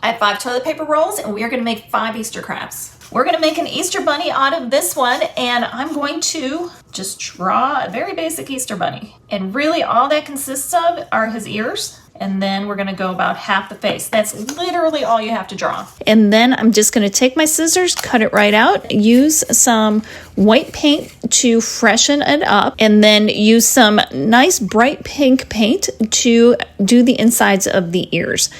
I have 5 toilet paper rolls and we are gonna make 5 Easter crabs. We're gonna make an Easter bunny out of this one, and I'm going to just draw a very basic Easter bunny. And really all that consists of are his ears. And then we're gonna go about half the face. That's literally all you have to draw. And then I'm just gonna take my scissors, cut it right out, use some white paint to freshen it up, and then use some nice bright pink paint to do the insides of the ears.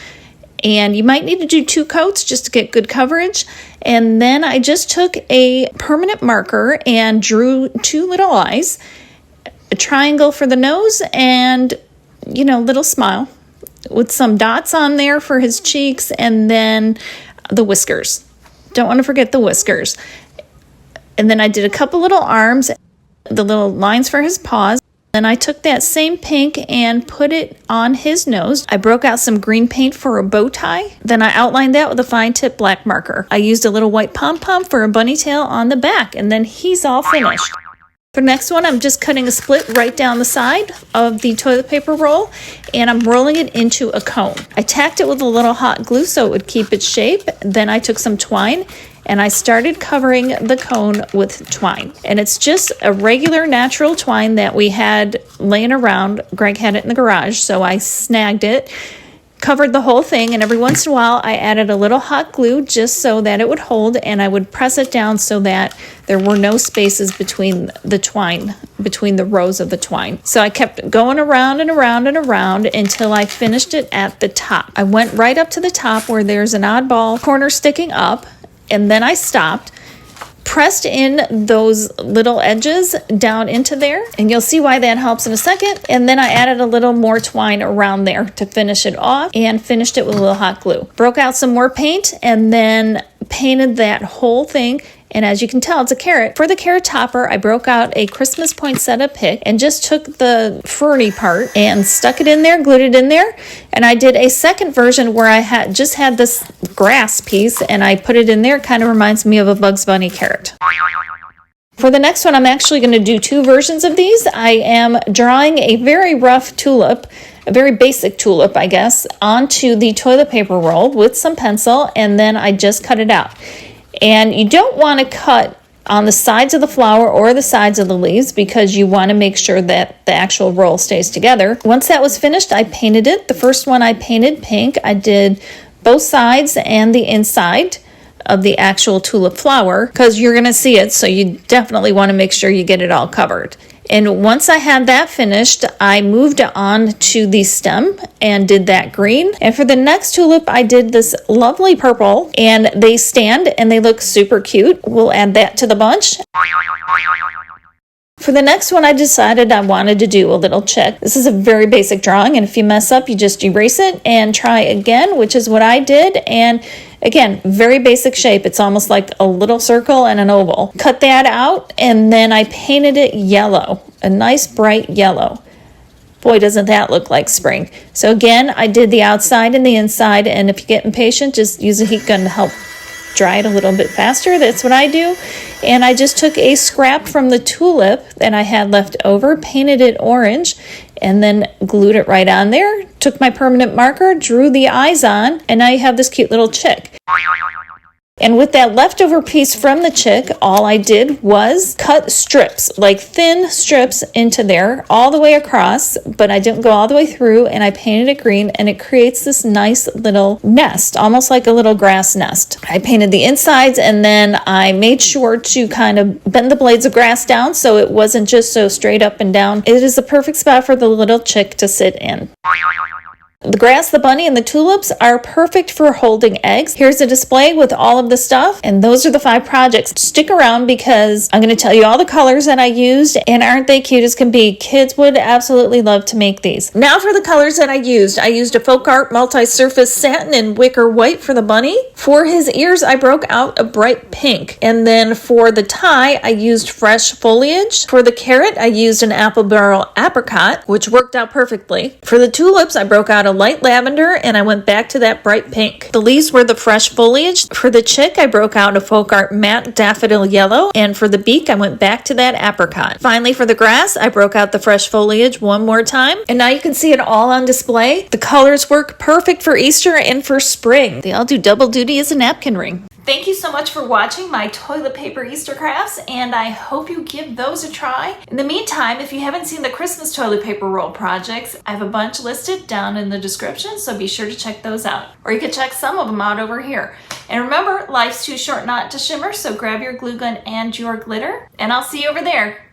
And you might need to do 2 coats just to get good coverage. And then I just took a permanent marker and drew 2 little eyes, a triangle for the nose, and, you know, little smile with some dots on there for his cheeks, and then the whiskers. Don't want to forget the whiskers. And then I did a couple little arms, the little lines for his paws. Then I took that same pink and put it on his nose. I broke out some green paint for a bow tie. Then I outlined that with a fine tip black marker. I used a little white pom-pom for a bunny tail on the back, and then he's all finished. For the next one, I'm just cutting a split right down the side of the toilet paper roll, and I'm rolling it into a cone. I tacked it with a little hot glue so it would keep its shape. Then I took some twine and I started covering the cone with twine. And it's just a regular natural twine that we had laying around. Greg had it in the garage, so I snagged it, covered the whole thing, and every once in a while I added a little hot glue just so that it would hold, and I would press it down so that there were no spaces between the twine, between the rows of the twine. So I kept going around and around and around until I finished it at the top. I went right up to the top where there's an oddball corner sticking up, and then I stopped, pressed in those little edges down into there, and you'll see why that helps in a second. And then I added a little more twine around there to finish it off, and finished it with a little hot glue. Broke out some more paint and then painted that whole thing. And as you can tell, it's a carrot. For the carrot topper, I broke out a Christmas poinsettia pick and just took the ferny part and stuck it in there, glued it in there. And I did a second version where I had this grass piece and I put it in there. It kind of reminds me of a Bugs Bunny carrot. For the next one, I'm actually going to do 2 versions of these. I am drawing a very rough tulip, a very basic tulip, I guess, onto the toilet paper roll with some pencil, and then I just cut it out. And you don't want to cut on the sides of the flower or the sides of the leaves because you want to make sure that the actual roll stays together. Once that was finished, I painted it. The first one I painted pink. I did both sides and the inside of the actual tulip flower because you're going to see it, so you definitely want to make sure you get it all covered. And once I had that finished, I moved on to the stem and did that green. And for the next tulip, I did this lovely purple, and they stand and they look super cute. We'll add that to the bunch. For the next one, I decided I wanted to do a little chick. This is a very basic drawing, and if you mess up, you just erase it and try again, which is what I did. And again, very basic shape. It's almost like a little circle and an oval. Cut that out, and then I painted it yellow, a nice bright yellow. Boy, doesn't that look like spring. So again, I did the outside and the inside, and if you get impatient, just use a heat gun to help dry it a little bit faster. That's what I do. And I just took a scrap from the tulip that I had left over, painted it orange, and then glued it right on there. Took my permanent marker, drew the eyes on, and now you have this cute little chick. And with that leftover piece from the chick, all I did was cut strips, like thin strips into there all the way across, but I didn't go all the way through, and I painted it green, and it creates this nice little nest, almost like a little grass nest. I painted the insides, and then I made sure to kind of bend the blades of grass down so it wasn't just so straight up and down. It is the perfect spot for the little chick to sit in. The grass, the bunny, and the tulips are perfect for holding eggs. Here's a display with all of the stuff, and those are the 5 projects. Stick around because I'm going to tell you all the colors that I used, and aren't they cute as can be? Kids would absolutely love to make these. Now for the colors that I used a folk art multi-surface satin and wicker white for the bunny. For his ears, I broke out a bright pink, and then for the tie, I used fresh foliage. For the carrot, I used an apple barrel apricot, which worked out perfectly. For the tulips, I broke out a a light lavender and I went back to that bright pink. The leaves were the fresh foliage. For the chick, I broke out a folk art matte daffodil yellow, and for the beak, I went back to that apricot. Finally, for the grass, I broke out the fresh foliage one more time, and now you can see it all on display. The colors work perfect for Easter and for spring. They all do double duty as a napkin ring. Thank you so much for watching my toilet paper Easter crafts, and I hope you give those a try. In the meantime, if you haven't seen the Christmas toilet paper roll projects, I have a bunch listed down in the description, so be sure to check those out. Or you could check some of them out over here. And remember, life's too short not to shimmer, so grab your glue gun and your glitter, and I'll see you over there.